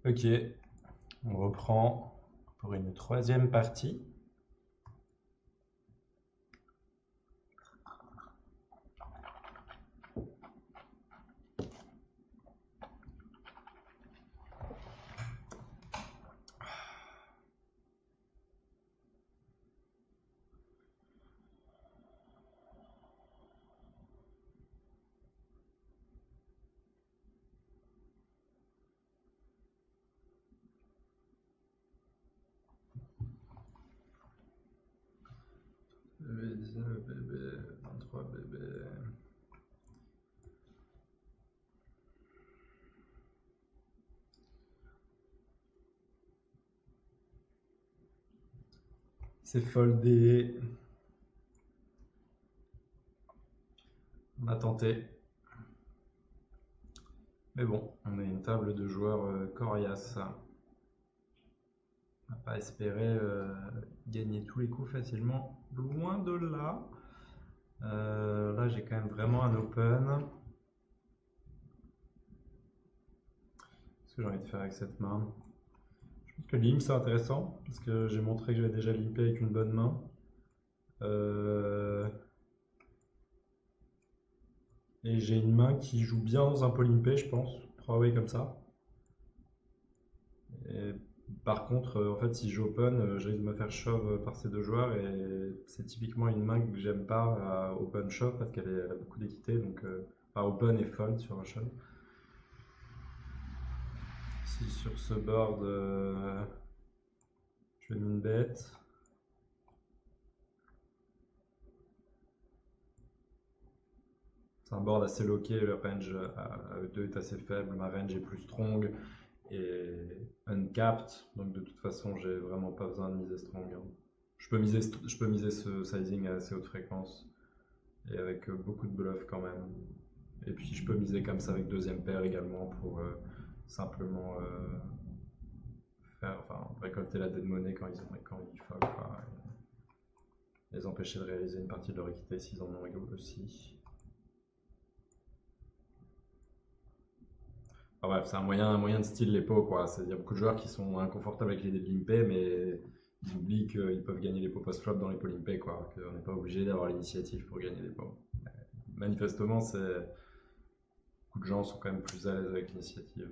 Ok, on reprend pour une troisième partie. BB19, BB23, BB. C'est foldé. On a tenté. Mais bon, on a une table de joueurs coriace. On n'a pas espéré gagner tous les coups facilement. Loin de là. Là, j'ai quand même vraiment un open. Qu'est-ce que j'ai envie de faire avec cette main? Je pense que limp c'est intéressant parce que j'ai montré que j'avais déjà limpé avec une bonne main. Et j'ai une main qui joue bien dans un pot limpé, je pense. 3-way comme ça. Et par contre, en fait, si j'open, je risque de me faire shove par ces deux joueurs et c'est typiquement une main que j'aime pas à open shove parce elle a beaucoup d'équité, donc pas open et fold sur un shove. Si sur ce board, je vais min bet. C'est un board assez loqué, le range à E2 est assez faible, ma range est plus strong et uncapped, donc de toute façon j'ai vraiment pas besoin de miser strong, hein. Je peux miser ce sizing à assez haute fréquence et avec beaucoup de bluff quand même. Et puis je peux miser comme ça avec deuxième paire également pour simplement récolter la dead money quand ils fold, quoi, et les empêcher de réaliser une partie de leur équité s'ils en ont aussi. Enfin, bref, c'est un moyen de style les pots, quoi. Il y a beaucoup de joueurs qui sont inconfortables avec l'idée de limper, mais ils oublient qu'ils peuvent gagner les pots post-flop dans les pots limpés, quoi. Qu'on n'est pas obligé d'avoir l'initiative pour gagner les pots. Manifestement, beaucoup de gens sont quand même plus à l'aise avec l'initiative.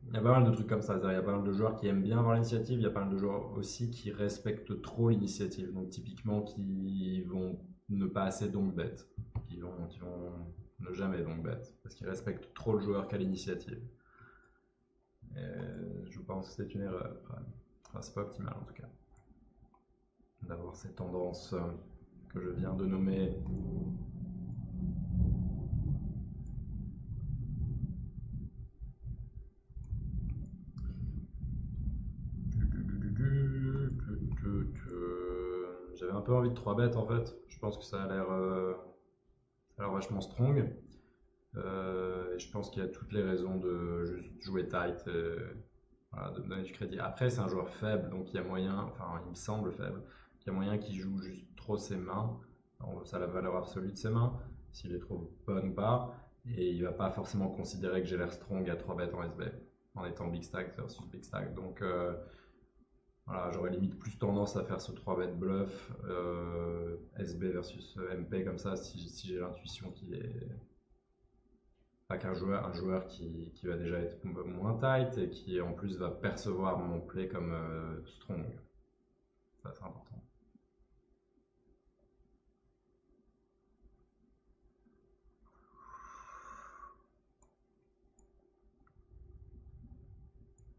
Il y a pas mal de trucs comme ça. Il y a pas mal de joueurs qui aiment bien avoir l'initiative. Il y a pas mal de joueurs aussi qui respectent trop l'initiative. Donc, typiquement, qui vont ne pas assez donc bet. Qui vont ne jamais donc bet. Parce qu'ils respectent trop le joueur qui a l'initiative. Je pense que c'est une erreur. Enfin, c'est pas optimal en tout cas. D'avoir ces tendances que je viens de nommer. J'avais un peu envie de 3 bêtes en fait. Je pense que ça a l'air vachement strong. Et je pense qu'il y a toutes les raisons de juste jouer tight et voilà, de me donner du crédit. Après, c'est un joueur faible, donc il y a moyen, enfin il me semble faible, qu'il y a moyen qu'il joue juste trop ses mains. Ça a la valeur absolue de ses mains, s'il est trop bonne ou pas. Et il va pas forcément considérer que j'ai l'air strong à 3 bêtes en SB, en étant big stack versus big stack. Donc voilà, j'aurais limite plus tendance à faire ce 3 bet bluff SB versus MP comme ça si j'ai l'intuition qu'il est pas un joueur qui va déjà être moins tight et qui en plus va percevoir mon play comme strong. Ça c'est important.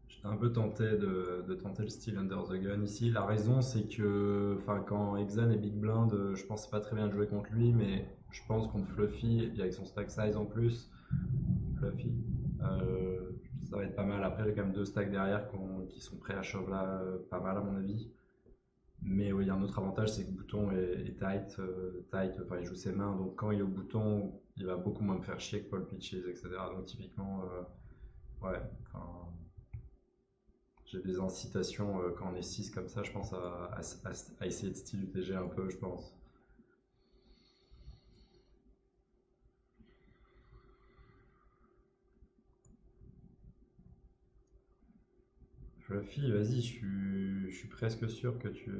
J'étais un peu tenté de tenter le style under the gun ici. La raison c'est que quand Exan est big blind, je pensais pas très bien de jouer contre lui, mais je pense contre Fluffy, et avec son stack size en plus, Fluffy, ça va être pas mal. Après, j'ai quand même deux stacks derrière qui sont prêts à shove là, pas mal à mon avis. Mais oui, il y a un autre avantage, c'est que Bouton est tight, enfin il joue ses mains, donc quand il est au bouton, il va beaucoup moins me faire chier que Paul Pitches, etc. Donc typiquement, ouais, j'ai des incitations quand on est 6 comme ça, je pense à essayer de style UTG un peu, je pense. Fluffy, vas-y, je suis presque sûr que tu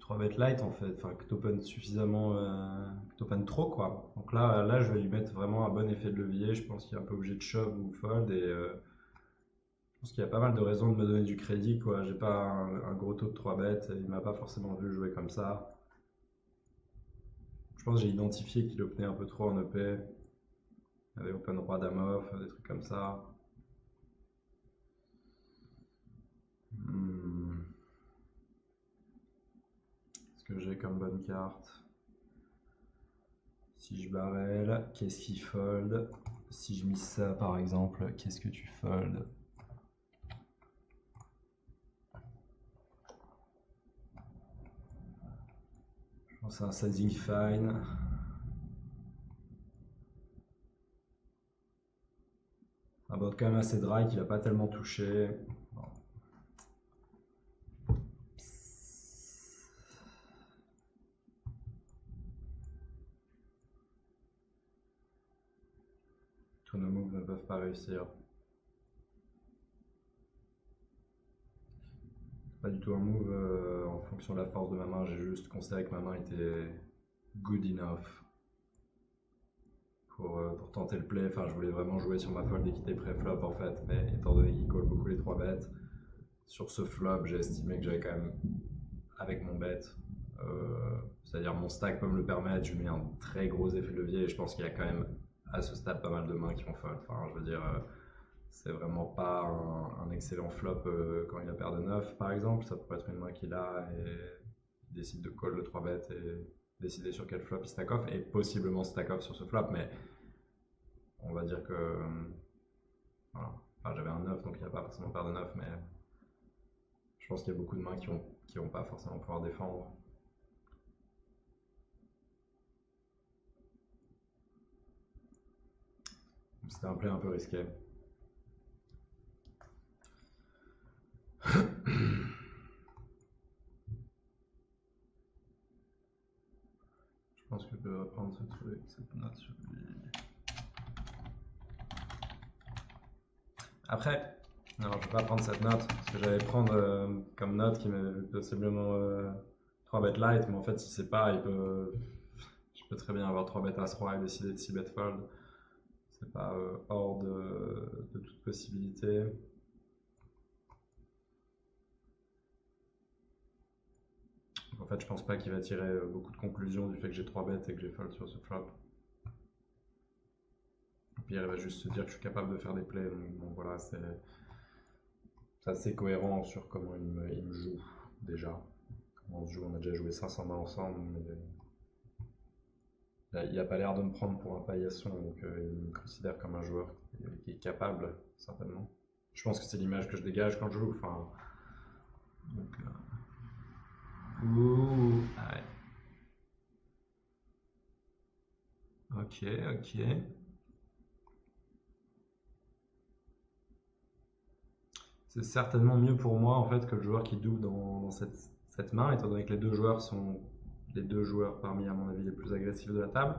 3 bet light en fait, enfin que t'opens suffisamment, que t'opens trop quoi. Donc là, je vais lui mettre vraiment un bon effet de levier. Je pense qu'il est un peu obligé de shove ou fold et je pense qu'il y a pas mal de raisons de me donner du crédit quoi. J'ai pas un gros taux de 3 bêtes, il m'a pas forcément vu jouer comme ça. Je pense que j'ai identifié qu'il openait un peu trop en EP. Il avait open roi dame off, des trucs comme ça. Hmm. Qu'est-ce que j'ai comme bonne carte? Si je barrel, qu'est-ce qu'il fold? Si je mise ça par exemple, qu'est-ce que tu fold? Je pense à un sizing fine. Un board quand même assez dry qu'il a pas tellement touché. Bon. Tous nos moves ne peuvent pas réussir. Pas du tout un move en fonction de la force de ma main, j'ai juste considéré que ma main était good enough pour tenter le play. Enfin, je voulais vraiment jouer sur ma fold d'équité pré-flop en fait, mais étant donné qu'il call beaucoup les 3 bêtes, sur ce flop, j'ai estimé que j'avais quand même, avec mon bet, c'est-à-dire mon stack peut me le permettre, je mets un très gros effet de levier et je pense qu'il y a quand même à ce stade pas mal de mains qui vont fold. Enfin, je veux dire, c'est vraiment pas un excellent flop quand il a paire de 9 par exemple. Ça pourrait être une main qu'il a et il décide de call le 3 bet et décider sur quel flop il stack off et possiblement stack off sur ce flop, mais on va dire que voilà. Enfin, j'avais un 9 donc il n'y a pas forcément paire de 9, mais je pense qu'il y a beaucoup de mains qui vont pas forcément pouvoir défendre. C'était un play un peu risqué. Je pense que je devrais prendre ce truc, cette note sur lui. Après, non, je vais pas prendre cette note, parce que j'allais prendre comme note qui m'est possiblement 3 bet light, mais en fait, si c'est pas, je peux très bien avoir 3 bet as roi et décider de 6 bet fold. C'est pas hors de toute possibilité. En fait, je pense pas qu'il va tirer beaucoup de conclusions du fait que j'ai 3 bêtes et que j'ai fold sur ce flop. Au pire, il va juste se dire que je suis capable de faire des plays. Donc voilà, c'est assez cohérent sur comment il me joue déjà. Comment on se joue, on a déjà joué 500 mains ensemble, mais il a pas l'air de me prendre pour un paillasson, donc il me considère comme un joueur qui est capable, certainement. Je pense que c'est l'image que je dégage quand je joue. Enfin, donc, ouh, ah ouais. Ok, ok. C'est certainement mieux pour moi en fait que le joueur qui double dans cette main, étant donné que les deux joueurs sont les deux joueurs parmi, à mon avis, les plus agressifs de la table.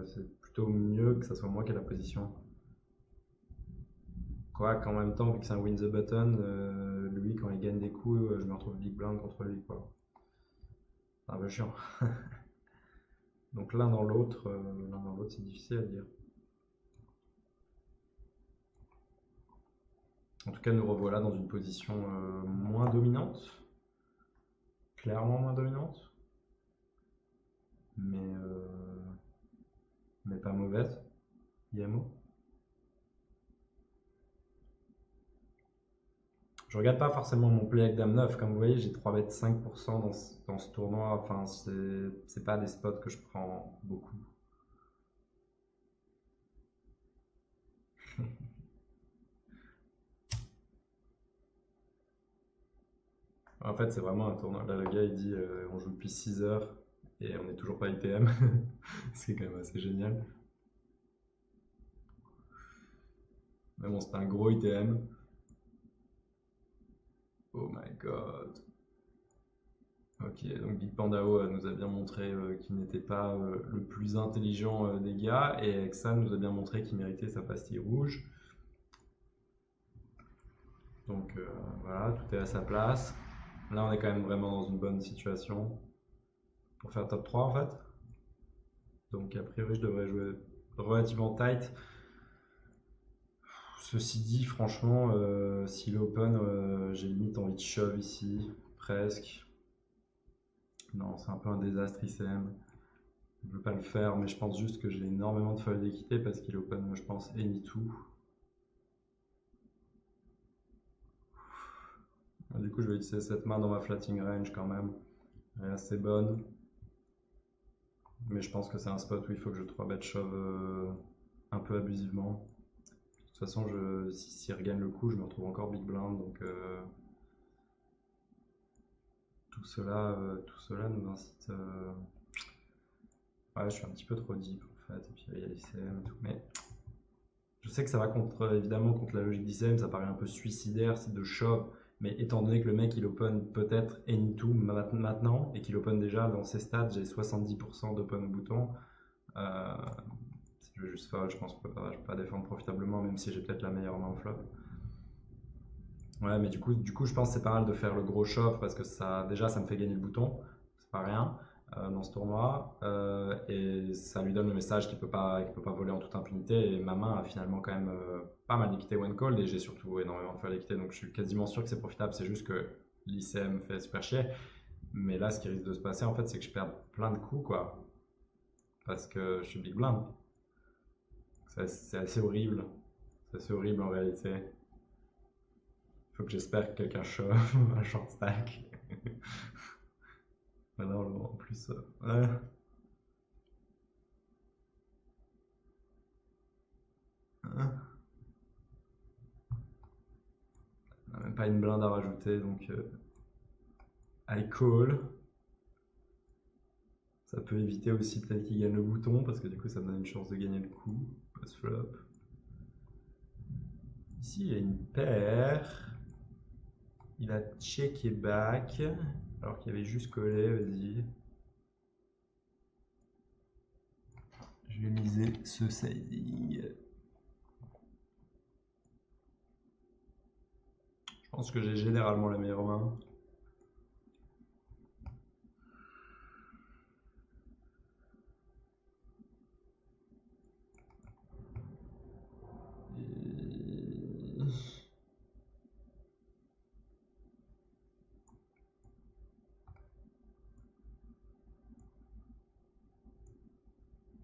C'est plutôt mieux que ça soit moi qui ai la position. Quoi qu'en même temps, vu que c'est un win the button, lui quand il gagne des coups, je me retrouve big blind contre lui quoi. C'est un peu chiant. Donc l'un dans l'autre, c'est difficile à dire. En tout cas, nous revoilà dans une position moins dominante, clairement moins dominante, mais, euh, mais pas mauvaise. IMO. Je regarde pas forcément mon play avec Dame 9. Comme vous voyez, j'ai 3 bêtes 5% dans ce tournoi. Enfin, c'est pas des spots que je prends beaucoup. En fait, c'est vraiment un tournoi. Là, le gars, il dit on joue depuis 6 heures et on n'est toujours pas ITM. C'est quand même assez génial. Mais bon, c'est un gros ITM. Oh my god. Ok, donc Big Pandao nous a bien montré qu'il n'était pas le plus intelligent des gars, et Exan nous a bien montré qu'il méritait sa pastille rouge. Donc voilà, tout est à sa place. Là, on est quand même vraiment dans une bonne situation pour faire top 3 en fait. Donc a priori, je devrais jouer relativement tight. Ceci dit, franchement, s'il est open, j'ai limite envie de shove ici, presque. Non, c'est un peu un désastre ICM. Je ne veux pas le faire, mais je pense juste que j'ai énormément de fold d'équité parce qu'il est open, moi je pense, any-two. Du coup, je vais utiliser cette main dans ma flatting range quand même. Elle est assez bonne. Mais je pense que c'est un spot où il faut que je 3-bet shove un peu abusivement. De toute façon, si regagne le coup, je me retrouve encore big blind. Donc tout cela nous incite. Ouais, je suis un petit peu trop deep en fait. Et puis il y a l'ICM et tout. Mais je sais que ça va évidemment contre la logique d'ICM, ça paraît un peu suicidaire, c'est de shove. Mais étant donné que le mec il open peut-être any-two maintenant et qu'il open déjà dans ses stats, j'ai 70% d'open au bouton. Euh, si je veux juste fold, je pense que je peux pas défendre profitablement, même si j'ai peut-être la meilleure main au flop. Ouais, mais du coup, je pense que c'est pas mal de faire le gros shove parce que déjà, ça me fait gagner le bouton. C'est pas rien dans ce tournoi. Et ça lui donne le message qu'il peut pas voler en toute impunité. Et ma main a finalement quand même pas mal d'équité one call et j'ai surtout énormément de fois d'équité. Donc je suis quasiment sûr que c'est profitable. C'est juste que l'ICM me fait super chier. Mais là, ce qui risque de se passer, en fait, c'est que je perds plein de coups, quoi. Parce que je suis big blind. C'est assez horrible. C'est assez horrible en réalité. Faut que j'espère que quelqu'un chauffe un short stack. Maintenant, en plus, ouais. On n'a même pas une blinde à rajouter, donc I call. Ça peut éviter aussi peut-être qu'il gagne le bouton, parce que du coup ça me donne une chance de gagner le coup. Post-flop. Ici il y a une paire. Il a checké back, alors qu'il avait juste collé, vas-y. Je vais miser ce sizing. Je pense que j'ai généralement la meilleure main.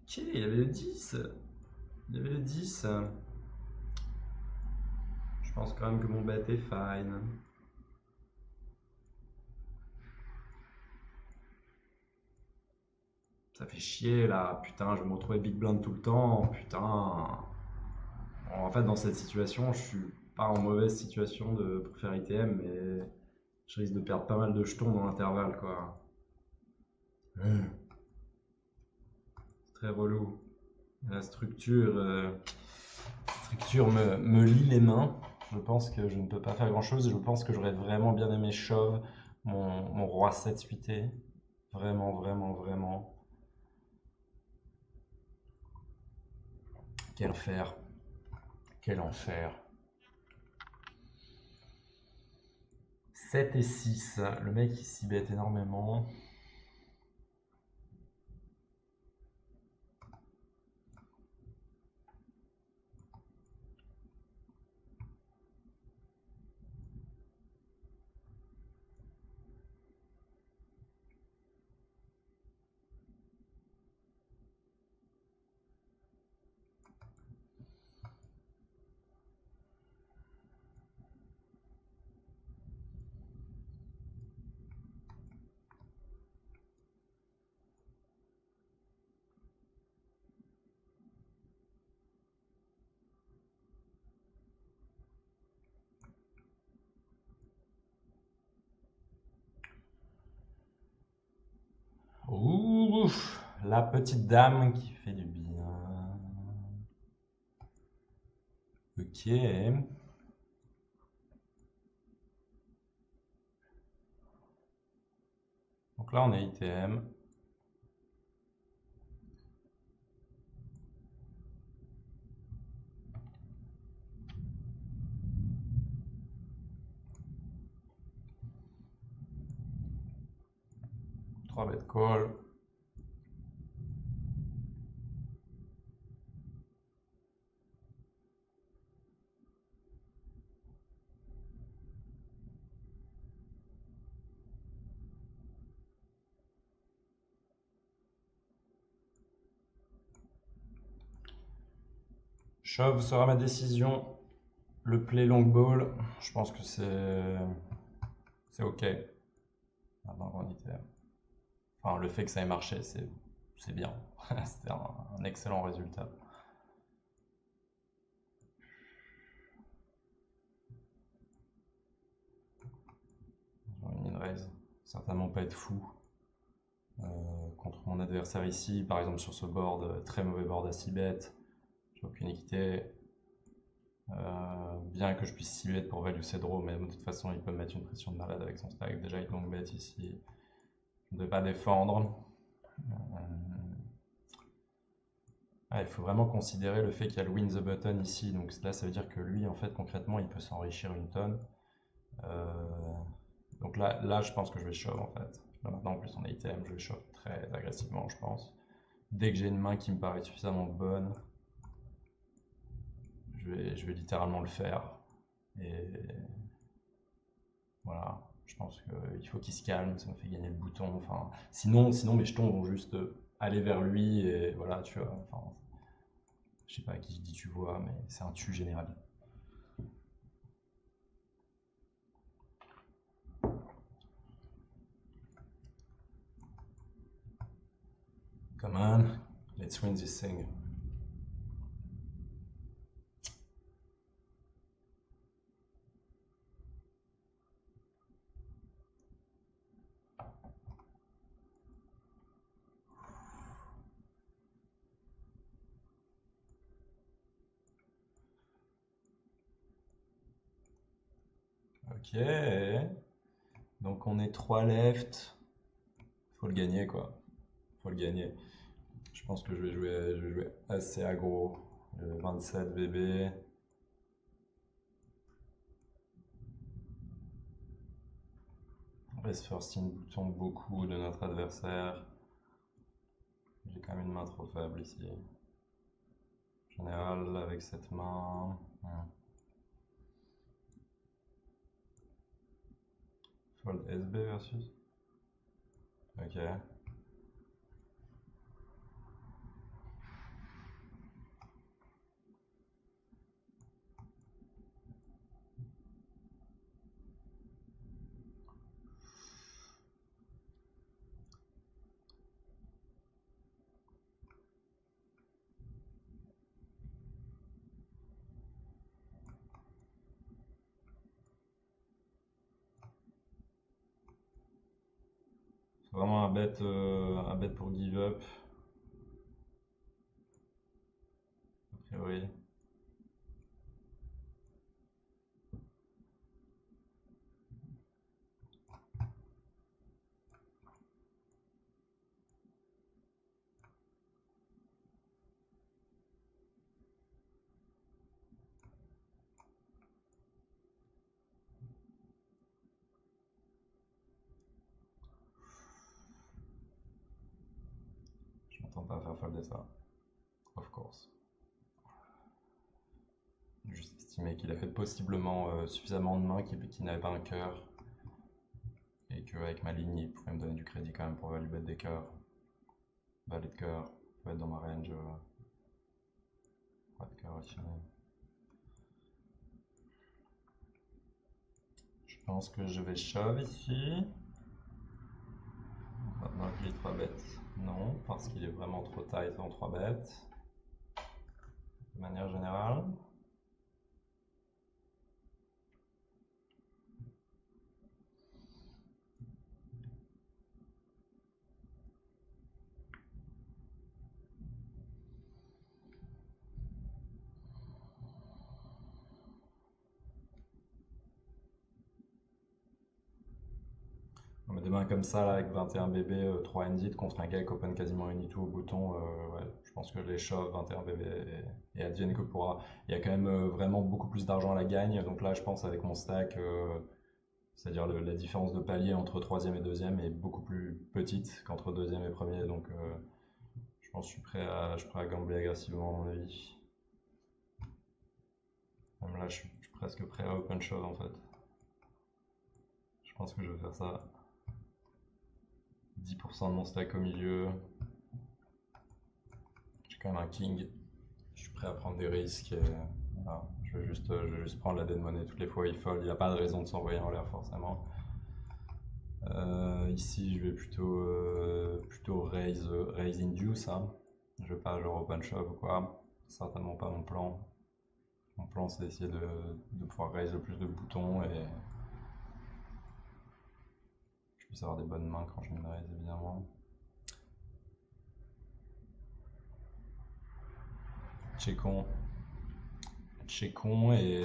Ok, il y avait le 10. Il y avait le 10. Je pense quand même que mon bet est fine. Ça fait chier là, putain, je vais me retrouver big blind tout le temps, putain. En fait, dans cette situation, je suis pas en mauvaise situation pour faire ITM, mais je risque de perdre pas mal de jetons dans l'intervalle, quoi. C'est très relou. La structure me lie les mains. Je pense que je ne peux pas faire grand chose. Je pense que j'aurais vraiment bien aimé shove mon roi 7 suité. Vraiment, vraiment, vraiment. Quel enfer. Quel enfer. 7 et 6. Le mec il s'y bête énormément. Ouf, la petite dame qui fait du bien. Ok. Ok. Donc là, on est ITM. Trois bêtes call. Shove sera ma décision. Le play long ball, je pense que c'est ok. Maintenant qu'on ITM. Enfin, le fait que ça ait marché, c'est bien. C'était un excellent résultat. Une min raise, certainement pas être fou. Contre mon adversaire ici, par exemple sur ce board, très mauvais board à 6 bêtes, j'ai aucune équité. Bien que je puisse 6 bêtes pour value ses draws, mais de toute façon il peut me mettre une pression de malade avec son stack. Déjà il long bet ici, je ne vais pas défendre. Il faut vraiment considérer le fait qu'il y a le win the button ici, donc là ça veut dire que lui en fait concrètement il peut s'enrichir une tonne. Donc là je pense que je vais shove en fait. Là maintenant en plus on a ITM, je vais shove très agressivement je pense. Dès que j'ai une main qui me paraît suffisamment bonne, je vais littéralement le faire. Et voilà, je pense qu'il faut qu'il se calme, ça me fait gagner le bouton. Enfin, sinon mes jetons vont juste aller vers lui et voilà, tu vois. Enfin, je sais pas à qui je dis tu vois, mais c'est un tu général. Come on, let's win this thing. Ok. Donc on est 3 left. Faut le gagner quoi. Faut le gagner. Je pense que je vais jouer assez aggro. 27 VB. Raise first in bouton beaucoup de notre adversaire. J'ai quand même une main trop faible ici. En général, avec cette main. Fold SB versus. Ok. C'est vraiment un bet pour give up. A priori. Je m'entends pas faire folder ça. Of course. Juste estimer qu'il a fait possiblement suffisamment de mains qui n'avaient pas un cœur. Et qu'avec ma ligne, il pouvait me donner du crédit quand même pour value bet des cœurs. Valet de cœur, peut être dans ma range. Pas de cœur aussi. Je pense que je vais shove ici. Maintenant que j'ai 3 bêtes, non, parce qu'il est vraiment trop tight en 3 bêtes. De manière générale. des mains comme ça, là, avec 21 bébés, 3 ended contre un gars qui open quasiment tout au bouton, ouais, je pense que je les shove 21 bébés et advienne que pourra. Il y a quand même vraiment beaucoup plus d'argent à la gagne, donc là, je pense avec mon stack, c'est-à-dire la différence de palier entre troisième et deuxième est beaucoup plus petite qu'entre deuxième et premier, donc je pense que je suis prêt à gambler agressivement à mon avis. Même là, je suis presque prêt à open shove en fait. Je pense que je vais faire ça. 10% de mon stack au milieu. J'ai quand même un king. Je suis prêt à prendre des risques. Et, voilà. Je vais juste prendre la dead money toutes les fois où il fold. Il n'y a pas de raison de s'envoyer en l'air forcément. Ici, je vais plutôt raise induce. Hein. Je vais pas genre open shove ou quoi. Certainement pas mon plan. Mon plan, c'est d'essayer de pouvoir raise le plus de boutons et je puisse avoir des bonnes mains quand je me raise évidemment. Checkons et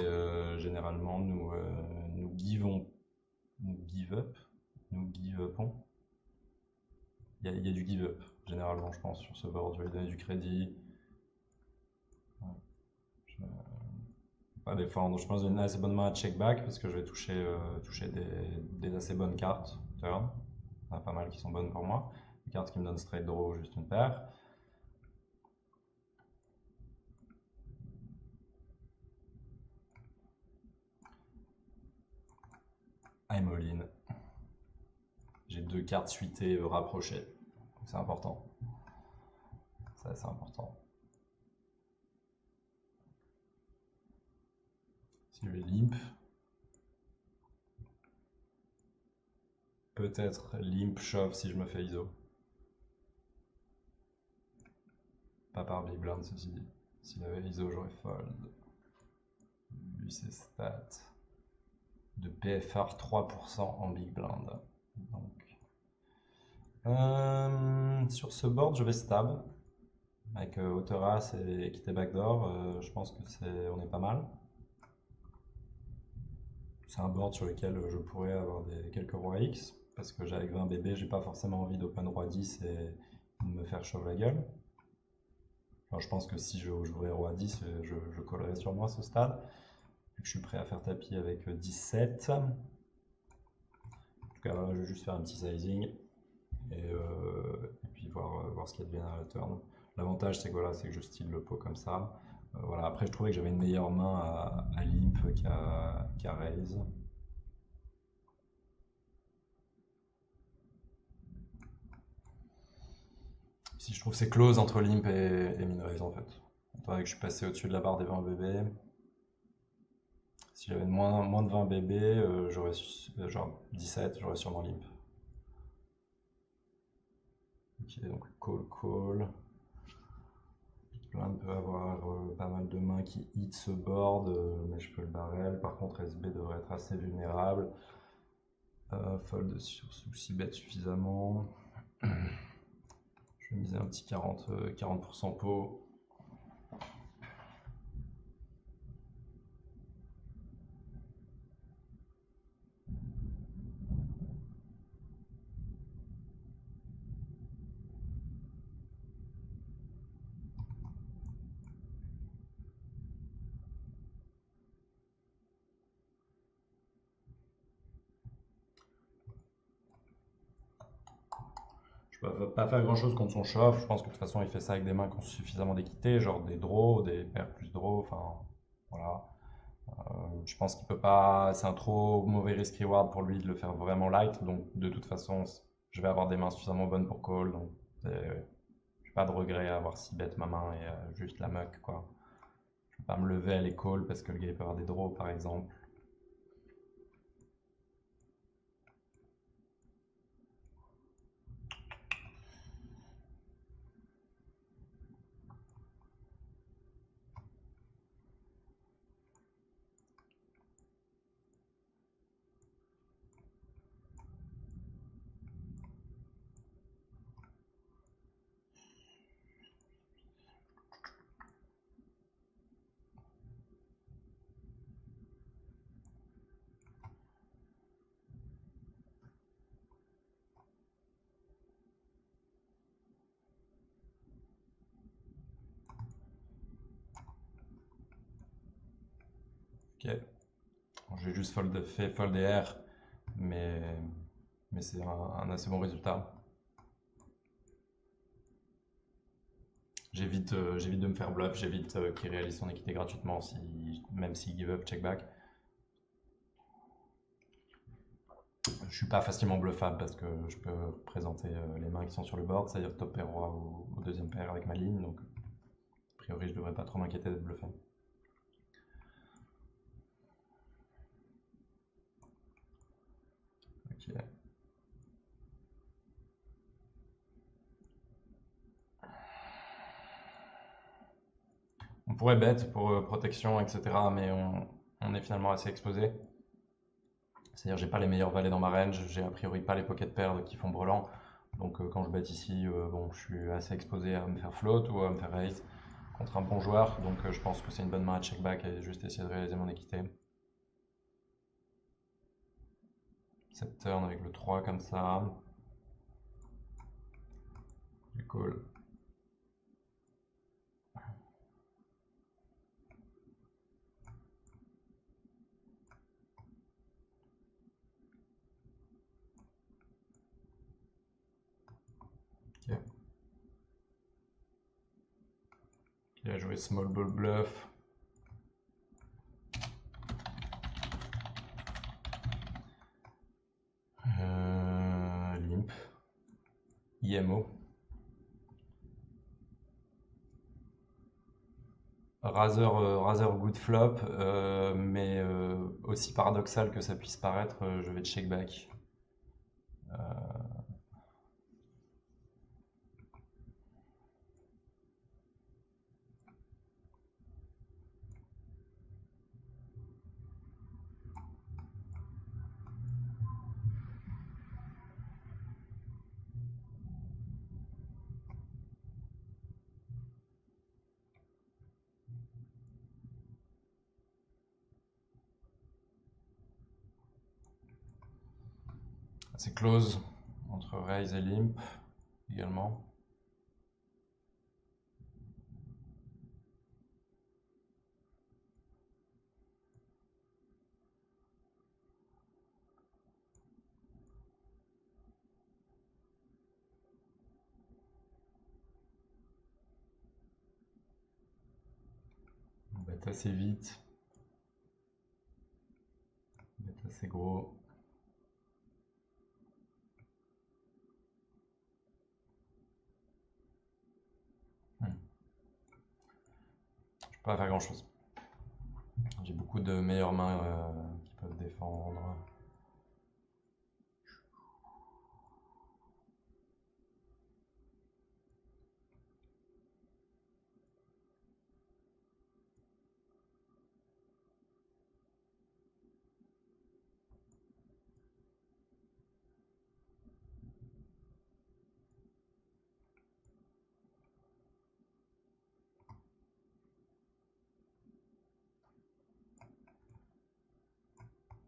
généralement nous give up. Nous give upons. Il y a du give up généralement je pense sur ce board. Je vais donner du crédit. Ouais. Je vais pas défendre. Je pense que j'ai une assez bonne main à check back parce que je vais toucher des assez bonnes cartes. Turn. Il y en a pas mal qui sont bonnes pour moi. Des cartes qui me donnent straight draw, juste une paire. I'm all in. J'ai deux cartes suitées rapprochées. C'est important. C'est assez important. Si je vais limp, peut-être limp shove si je me fais ISO. Pas par big blind ceci dit. S'il avait ISO, j'aurais fold. Vu ses stats de PFR 3% en big blind. Donc, sur ce board, je vais stab avec hauteur as et quitter backdoor. Je pense que on est pas mal. C'est un board sur lequel je pourrais avoir quelques rois X parce que avec 20 bébés, j'ai pas forcément envie d'open roi 10 et de me faire shove la gueule. Enfin, je pense que si je jouerais roi 10, je collerais sur moi ce stade. Vu que je suis prêt à faire tapis avec 17. En tout cas, je vais juste faire un petit sizing et puis voir ce qu'il advient à la turn. L'avantage, c'est que, voilà, c'est que je style le pot comme ça. Voilà. Après, je trouvais que j'avais une meilleure main à limp qu'à raise. Si je trouve que c'est close entre limp et min raise en fait. Étant donné que je suis passé au-dessus de la barre des 20 bébés. Si j'avais moins de 20 bébés, j'aurais genre 17, j'aurais sûrement limp. Ok, donc call. Blind peut avoir pas mal de mains qui hit ce board, mais je peux le barrel. Par contre, SB devrait être assez vulnérable. Fold sur sous bet suffisamment. Je vais miser un petit 40% pot. Je peux pas faire grand chose contre son shove. Je pense que de toute façon, il fait ça avec des mains qui ont suffisamment d'équité, genre des draws, des paires plus draws. Enfin, voilà. Je pense qu'il peut pas. C'est un trop mauvais risk reward pour lui de le faire vraiment light. Donc, de toute façon, je vais avoir des mains suffisamment bonnes pour call. Donc, j'ai pas de regret à avoir si bête ma main et juste la muck, quoi. Je vais pas me lever à les call parce que le gars peut avoir des draws, par exemple. Ok. Bon, j'ai juste fait fold et R, mais, mais c'est un assez bon résultat. J'évite de me faire bluff, j'évite qu'il réalise son équité gratuitement, même s'il give up, check back. Je suis pas facilement bluffable parce que je peux présenter les mains qui sont sur le board, c'est-à-dire top pair roi ou deuxième paire avec ma ligne, donc a priori je devrais pas trop m'inquiéter d'être bluffé. Ok. On pourrait bet pour protection, etc., mais on est finalement assez exposé. C'est-à-dire j'ai pas les meilleurs valets dans ma range, j'ai a priori pas les pocket pairs qui font brelan. Donc quand je bet ici, bon, je suis assez exposé à me faire float ou à me faire raise contre un bon joueur. Donc je pense que c'est une bonne main à check back et juste essayer de réaliser mon équité. Cette turn avec le 3 comme ça. Du call. Ok. Il a joué small ball bluff. Limp. IMO. Rather good flop, mais aussi paradoxal que ça puisse paraître, je vais check back. C'est close entre raise et limp également. On bet assez vite. On bet assez gros. Je peux pas faire grand chose. J'ai beaucoup de meilleures mains qui peuvent défendre.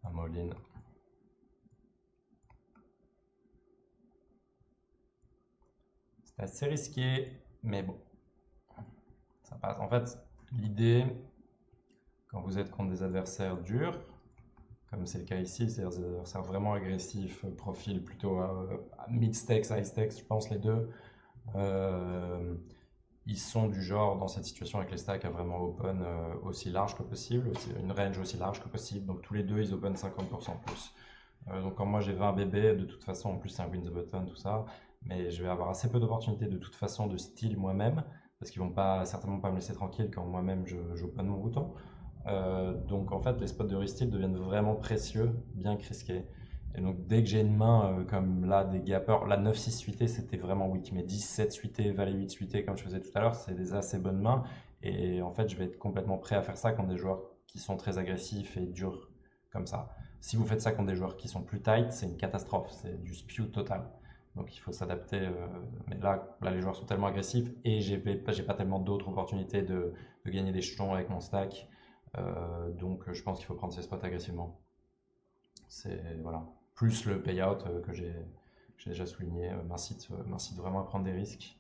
Un all-in. C'est assez risqué, mais bon, ça passe. En fait, l'idée, quand vous êtes contre des adversaires durs, comme c'est le cas ici, c'est-à-dire des adversaires vraiment agressifs, profil plutôt mid-stakes, high-stakes, je pense les deux, ils sont du genre dans cette situation avec les stacks à vraiment open aussi large que possible, une range aussi large que possible, donc tous les deux ils open 50% plus. Donc quand moi j'ai 20 bébés, de toute façon en plus c'est un win the button tout ça, mais je vais avoir assez peu d'opportunités de toute façon de style moi-même, parce qu'ils vont pas certainement pas me laisser tranquille quand moi-même je open mon bouton. Donc en fait les spots de restyle deviennent vraiment précieux, bien que risqués. Et donc dès que j'ai une main comme là des gappers, la 9-6 suité c'était vraiment weak, mais 10-7 suité, valet 8 suité comme je faisais tout à l'heure, c'est des assez bonnes mains. Et en fait je vais être complètement prêt à faire ça contre des joueurs qui sont très agressifs et durs comme ça. Si vous faites ça contre des joueurs qui sont plus tight, c'est une catastrophe, c'est du spew total. Donc il faut s'adapter. Mais là, les joueurs sont tellement agressifs et j'ai pas tellement d'autres opportunités de gagner des jetons avec mon stack. Donc je pense qu'il faut prendre ses spots agressivement. C'est voilà. Plus le payout que j'ai déjà souligné m'incite vraiment à prendre des risques.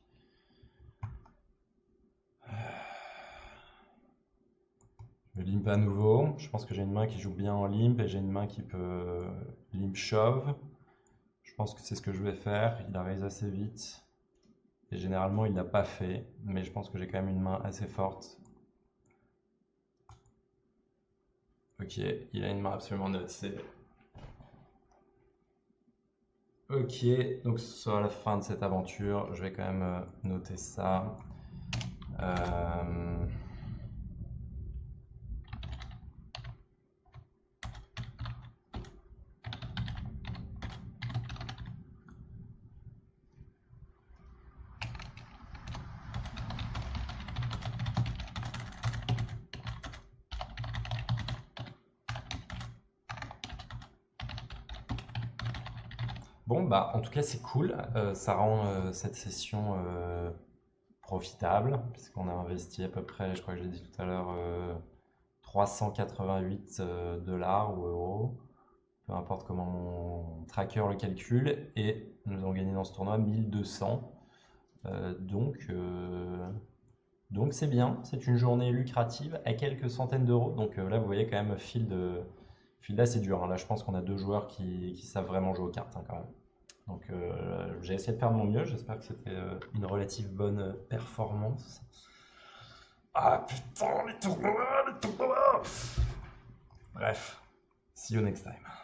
Je limp à nouveau. Je pense que j'ai une main qui joue bien en limp et j'ai une main qui peut limp shove. Je pense que c'est ce que je vais faire. Il a raise assez vite. Et généralement, il l'a pas fait. Mais je pense que j'ai quand même une main assez forte. Ok, il a une main absolument nuts. Ok, donc ce sera la fin de cette aventure. Je vais quand même noter ça. Euh, Bon, bah, en tout cas, c'est cool. Ça rend cette session profitable, puisqu'on a investi à peu près, je crois que je l'ai dit tout à l'heure, 388 dollars ou euros, peu importe comment mon tracker le calcule, et nous avons gagné dans ce tournoi 1200. Donc c'est bien, c'est une journée lucrative à quelques centaines d'euros. Donc là, vous voyez quand même, Field là, c'est dur, hein. Là, je pense qu'on a deux joueurs qui savent vraiment jouer aux cartes, hein, quand même. Donc j'ai essayé de faire de mon mieux, j'espère que c'était une relative bonne performance. Ah putain, les tournois! Bref, see you next time.